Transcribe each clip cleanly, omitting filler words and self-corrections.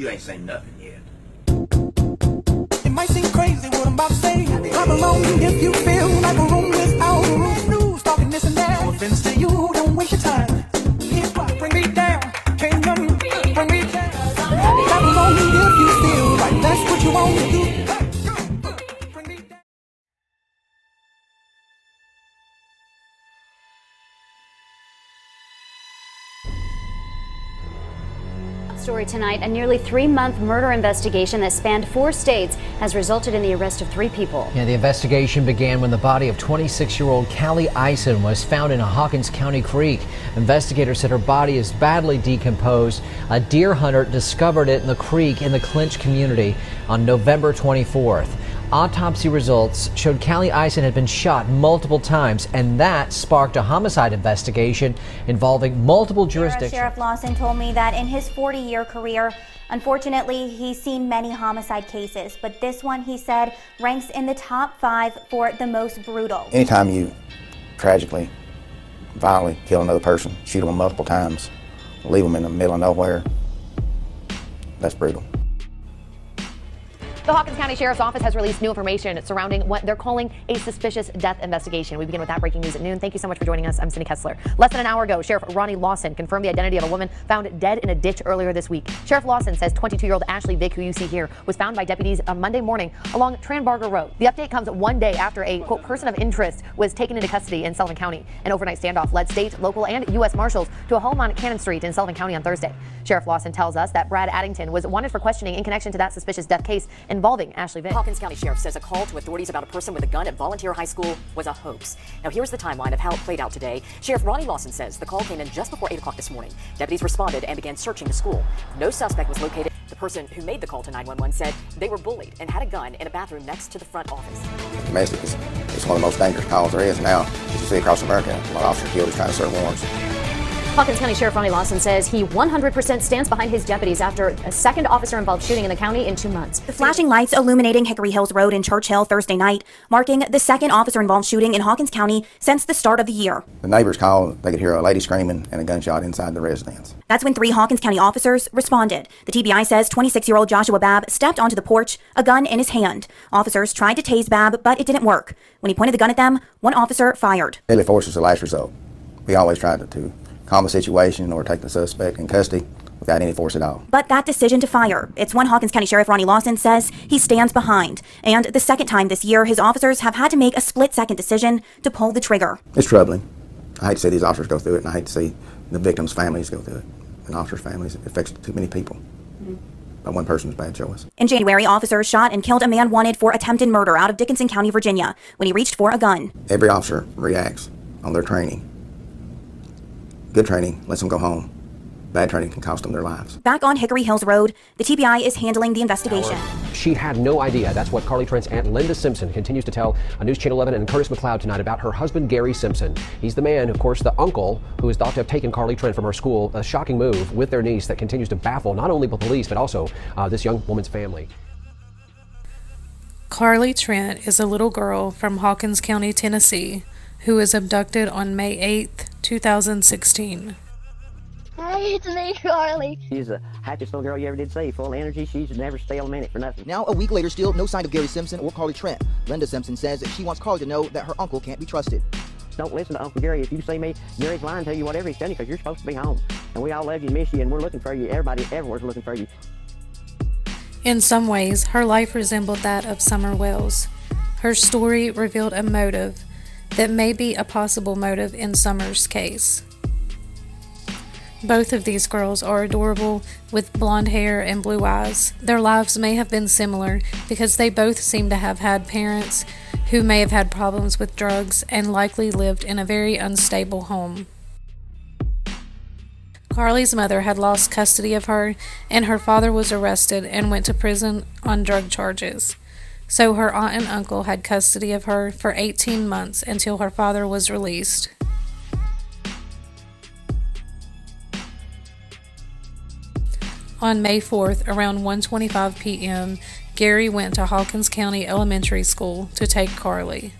You ain't saying nothing yet. It might seem crazy what I'm about to say. Clap along if you feel like a room without a roof. News talking this and that. No offense to you, don't waste your time. Hip hop, bring me down. Can't nothing bring me down. Clap along if you feel like that's what you want to do. Bring me down. Story tonight, a nearly 3-month murder investigation that spanned 4 states has resulted in the arrest of 3 people. Yeah, the investigation began when the body of 26-year-old Carlie Tent was found in a Hawkins County creek. Investigators said her body is badly decomposed. A deer hunter discovered it in the creek in the Clinch community on November 24th. Autopsy results showed Carlie Tent had been shot multiple times, and that sparked a homicide investigation involving multiple jurisdictions. Sheriff Lawson told me that in his 40-year career, unfortunately, he's seen many homicide cases, but this one, he said, ranks in the top 5 for the most brutal. Anytime you tragically, violently kill another person, shoot them multiple times, leave them in the middle of nowhere, that's brutal. The Hawkins County Sheriff's Office has released new information surrounding what they're calling a suspicious death investigation. We begin with that breaking news at noon. Thank you so much for joining us. I'm Cindy Kessler. Less than an hour ago, Sheriff Lawson confirmed the identity of a woman found dead in a ditch earlier this week. Sheriff Lawson says 22-year-old Ashley Vick, who you see here, was found by deputies on Monday morning along Tranbarger Road. The update comes 1 day after a, quote, person of interest was taken into custody in Sullivan County. An overnight standoff led state, local, and U.S. Marshals to a home on Cannon Street in Sullivan County on Thursday. Sheriff Lawson tells us that Brad Addington was wanted for questioning in connection to that suspicious death case involving Ashley Vick. Hawkins County Sheriff says a call to authorities about a person with a gun at Volunteer High School was a hoax. Now here's the timeline of how it played out today. Sheriff Lawson says the call came in just before 8 o'clock this morning. Deputies responded and began searching the school. No suspect was located. The person who made the call to 911 said they were bullied and had a gun in a bathroom next to the front office. Domestic is one of the most dangerous calls there is now. As you see across America, a lot of officers killed is trying to serve warrants. Hawkins County Sheriff Lawson says he 100% stands behind his deputies after a second officer-involved shooting in the county in 2 months. The flashing lights illuminating Hickory Hills Road in Churchill Thursday night, marking the second officer-involved shooting in Hawkins County since the start of the year. The neighbors called, they could hear a lady screaming and a gunshot inside the residence. That's when 3 Hawkins County officers responded. The TBI says 26-year-old Joshua Babb stepped onto the porch, a gun in his hand. Officers tried to tase Babb, but it didn't work. When he pointed the gun at them, one officer fired. Deadly force is the last result. We always tried to calm the situation or take the suspect in custody without any force at all. But that decision to fire, it's one Hawkins County Sheriff Lawson says he stands behind. And the second time this year, his officers have had to make a split-second decision to pull the trigger. It's troubling. I hate to see these officers go through it, and I hate to see the victims' families go through it. And officers' families, it affects too many people. But one person's bad choice. In January, officers shot and killed a man wanted for attempted murder out of Dickinson County, Virginia, when he reached for a gun. Every officer reacts on their training. Good training lets them go home. Bad training can cost them their lives. Back on Hickory Hills Road, the TBI is handling the investigation. She had no idea. That's what Carlie Trent's aunt Linda Simpson continues to tell News Channel 11 and Curtis McLeod tonight about her husband, Gary Simpson. He's the man, of course, the uncle who is thought to have taken Carlie Trent from her school. A shocking move with their niece that continues to baffle not only the police, but also this young woman's family. Carlie Trent is a little girl from Hawkins County, Tennessee, who was abducted on May 8th, 2016. Hey, it's me, Carlie. She's the happiest little girl you ever did see, full of energy. She should never stay a minute for nothing. Now, a week later, still no sign of Gary Simpson or Carlie Trent. Linda Simpson says that she wants Carlie to know that her uncle can't be trusted. Don't listen to Uncle Gary. If you see me, Gary's lying to you, whatever he's telling you, because you're supposed to be home. And we all love you and miss you, and we're looking for you. Everybody everywhere's looking for you. In some ways, her life resembled that of Summer Wells. Her story revealed a motive that may be a possible motive in Summer's case. Both of these girls are adorable with blonde hair and blue eyes. Their lives may have been similar because they both seem to have had parents who may have had problems with drugs and likely lived in a very unstable home. Carlie's mother had lost custody of her, and her father was arrested and went to prison on drug charges. So her aunt and uncle had custody of her for 18 months until her father was released. On May 4th, around 1:25 p.m., Gary went to Hawkins County Elementary School to take Carlie.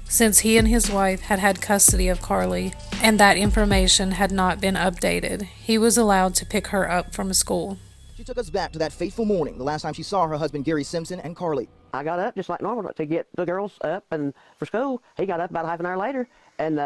Since he and his wife had had custody of Carlie, and that information had not been updated, he was allowed to pick her up from school. She took us back to that fateful morning, the last time she saw her husband Gary Simpson and Carlie. I got up just like normal to get the girls up and for school. He got up about half an hour later, and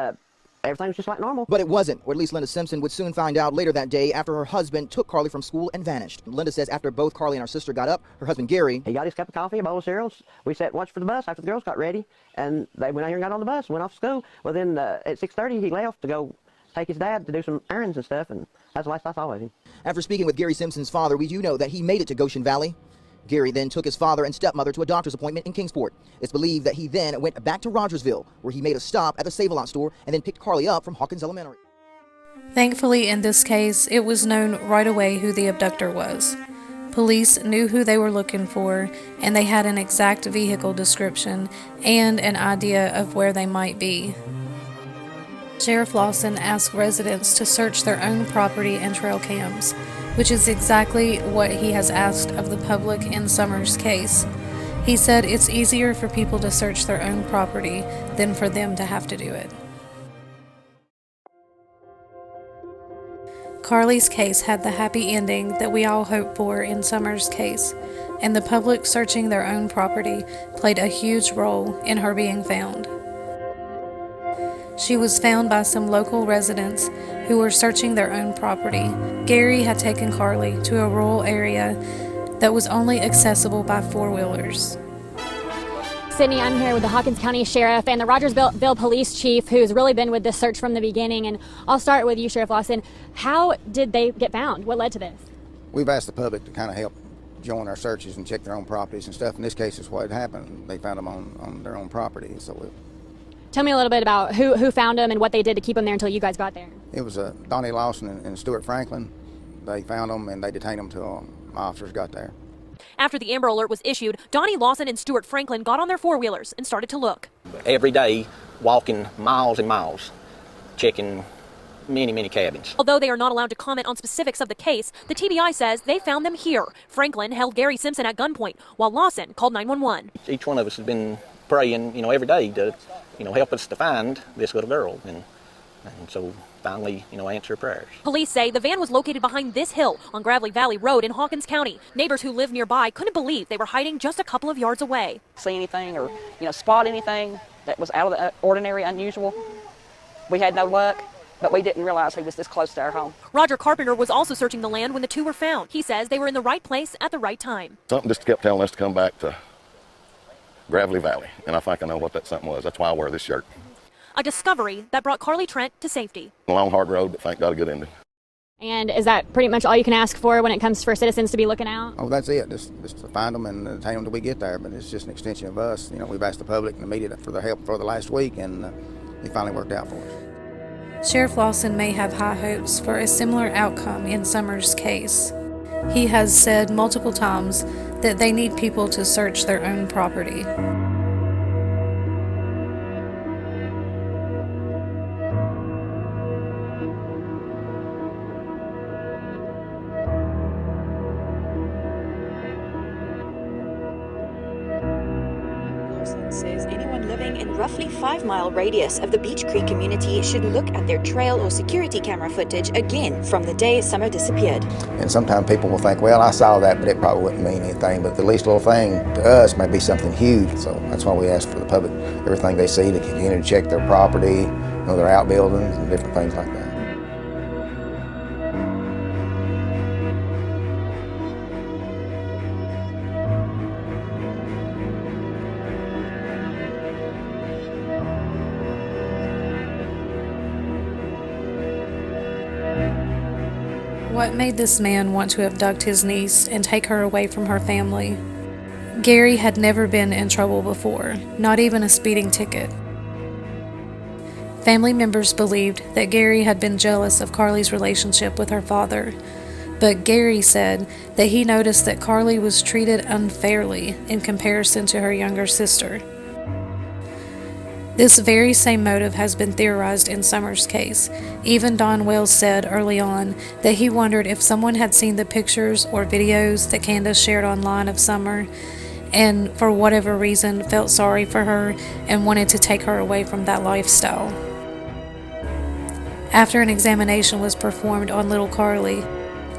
everything was just like normal. But it wasn't, or at least Linda Simpson would soon find out later that day after her husband took Carlie from school and vanished. Linda says after both Carlie and her sister got up, her husband Gary... He got his cup of coffee, a bowl of cereal. We sat and watched for the bus after the girls got ready, and they went out here and got on the bus and went off to school. Well, then at 6:30, he left to go take his dad to do some errands and stuff, and that's the last I saw of him. After speaking with Gary Simpson's father, we do know that he made it to Goshen Valley. Gary then took his father and stepmother to a doctor's appointment in Kingsport. It's believed that he then went back to Rogersville, where he made a stop at the Save-A-Lot store and then picked Carlie up from Hawkins Elementary. Thankfully, in this case, it was known right away who the abductor was. Police knew who they were looking for, and they had an exact vehicle description and an idea of where they might be. Sheriff Lawson asked residents to search their own property and trail cams, which is exactly what he has asked of the public in Summers' case. He said it's easier for people to search their own property than for them to have to do it. Carlie's case had the happy ending that we all hope for in Summers' case, and the public searching their own property played a huge role in her being found. She was found by some local residents who were searching their own property. Gary had taken Carlie to a rural area that was only accessible by four-wheelers. Sydney, I'm here with the Hawkins County Sheriff and the Rogersville Police Chief, who's really been with this search from the beginning. And I'll start with you, Sheriff Lawson. How did they get found? What led to this? We've asked the public to kind of help join our searches and check their own properties and stuff. In this case, is what happened. They found them on their own property. So tell me a little bit about who found them and what they did to keep them there until you guys got there. It was Donnie Lawson and Stuart Franklin. They found them and they detained them till my officers got there. After the Amber Alert was issued, Donnie Lawson and Stuart Franklin got on their four-wheelers and started to look. Every day, walking miles and miles, checking many cabins. Although they are not allowed to comment on specifics of the case, the TBI says they found them here. Franklin held Gary Simpson at gunpoint, while Lawson called 911. Each one of us has been praying, every day to, help us to find this little girl, and so finally, answer prayers. Police say the van was located behind this hill on Gravelly Valley Road in Hawkins County. Neighbors who live nearby couldn't believe they were hiding just a couple of yards away. See anything or, spot anything that was out of the ordinary, unusual. We had no luck, but we didn't realize he was this close to our home. Roger Carpenter was also searching the land when the two were found. He says they were in the right place at the right time. Something just kept telling us to come back to Gravelly Valley, and I think I know what that something was. That's why I wear this shirt. A discovery that brought Carlie Trent to safety. A long, hard road, but thank God a good ending. And is that pretty much all you can ask for when it comes for citizens to be looking out? Oh, that's it. Just to find them and detain them till we get there. But it's just an extension of us. We've asked the public and the media for their help for the last week, and it finally worked out for us. Sheriff Lawson may have high hopes for a similar outcome in Summers' case. He has said multiple times that they need people to search their own property. Says anyone living in roughly 5-mile radius of the Beech Creek community should look at their trail or security camera footage again from the day Summer disappeared. And sometimes people will think, well, I saw that, but it probably wouldn't mean anything. But the least little thing to us may be something huge. So that's why we ask for the public, everything they see, to continue to check their property, their outbuildings, and different things like that. What made this man want to abduct his niece and take her away from her family? Gary had never been in trouble before, not even a speeding ticket. Family members believed that Gary had been jealous of Carlie's relationship with her father, but Gary said that he noticed that Carlie was treated unfairly in comparison to her younger sister. This very same motive has been theorized in Summers' case. Even Don Wells said early on that he wondered if someone had seen the pictures or videos that Candace shared online of Summer, and for whatever reason felt sorry for her and wanted to take her away from that lifestyle. After an examination was performed on little Carlie,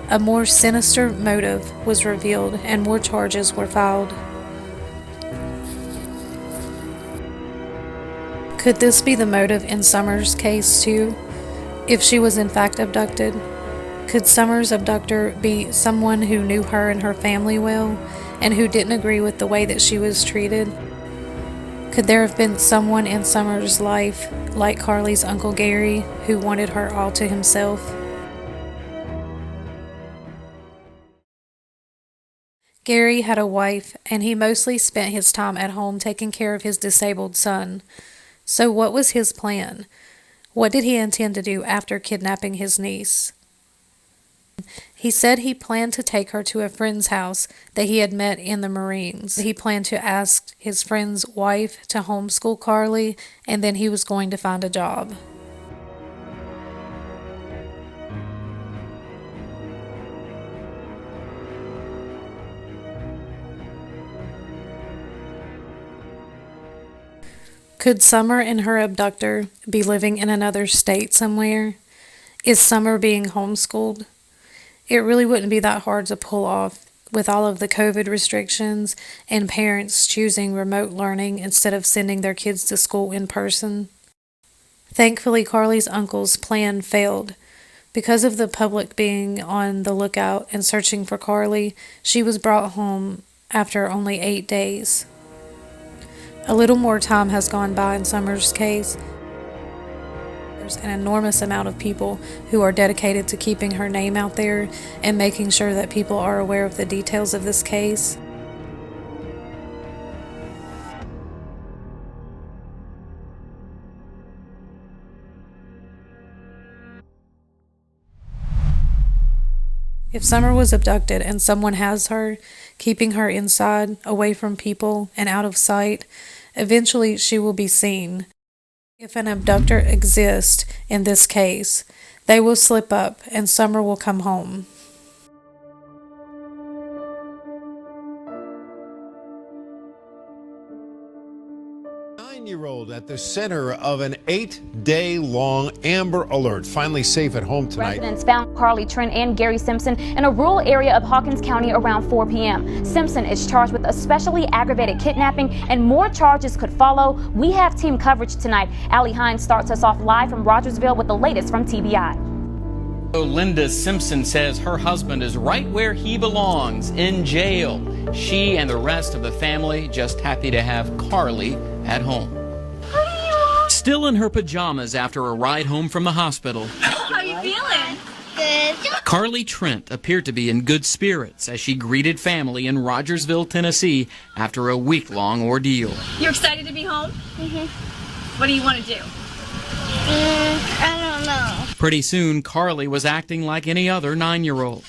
a more sinister motive was revealed and more charges were filed. Could this be the motive in Summer's case too, if she was in fact abducted? Could Summer's abductor be someone who knew her and her family well and who didn't agree with the way that she was treated? Could there have been someone in Summer's life, like Carlie's Uncle Gary, who wanted her all to himself? Gary had a wife, and he mostly spent his time at home taking care of his disabled son. So what was his plan? What did he intend to do after kidnapping his niece? He said he planned to take her to a friend's house that he had met in the Marines. He planned to ask his friend's wife to homeschool Carlie, and then he was going to find a job. Could Summer and her abductor be living in another state somewhere? Is Summer being homeschooled? It really wouldn't be that hard to pull off with all of the COVID restrictions and parents choosing remote learning instead of sending their kids to school in person. Thankfully, Carlie's uncle's plan failed. Because of the public being on the lookout and searching for Carlie, she was brought home after only 8 days. A little more time has gone by in Summer's case. There's an enormous amount of people who are dedicated to keeping her name out there and making sure that people are aware of the details of this case. If Summer was abducted and someone has her, keeping her inside, away from people, and out of sight, eventually she will be seen. If an abductor exists in this case, they will slip up and Summer will come home. Nine-year-old at the center of an 8-day-long Amber Alert, finally safe at home tonight. Residents found Carlie Trent and Gary Simpson in a rural area of Hawkins County around 4 p.m. Simpson is charged with especially aggravated kidnapping, and more charges could follow. We have team coverage tonight. Allie Hines starts us off live from Rogersville with the latest from TBI. Linda Simpson says her husband is right where he belongs, in jail. She and the rest of the family just happy to have Carlie at home. Still in her pajamas after a ride home from the hospital. How are you feeling? Good. Carlie Trent appeared to be in good spirits as she greeted family in Rogersville, Tennessee after a week-long ordeal. You're excited to be home? Mm-hmm. What do you want to do? I don't know. Pretty soon, Carlie was acting like any other 9-year-old.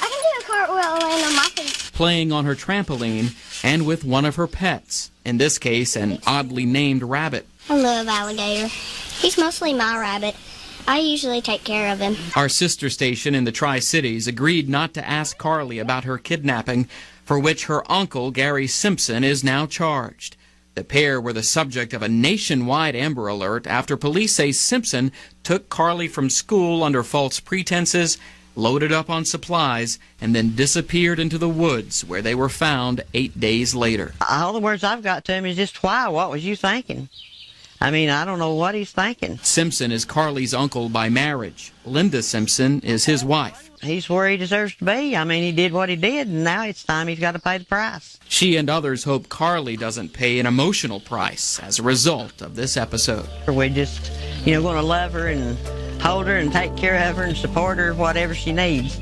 I can do a cartwheel and land on my face. Playing on her trampoline and with one of her pets, in this case, an oddly named rabbit. I love alligator. He's mostly my rabbit. I usually take care of him. Our sister station in the Tri-Cities agreed not to ask Carlie about her kidnapping, for which her uncle, Gary Simpson, is now charged. The pair were the subject of a nationwide Amber Alert after police say Simpson took Carlie from school under false pretenses, loaded up on supplies, and then disappeared into the woods where they were found 8 days later. All the words I've got to him is just, why? What was you thinking? I mean, I don't know what he's thinking. Simpson is Carlie's uncle by marriage. Linda Simpson is his wife. He's where he deserves to be. I mean, he did what he did, and now it's time he's got to pay the price. She and others hope Carlie doesn't pay an emotional price as a result of this episode. We're just, going to love her and hold her and take care of her and support her, whatever she needs.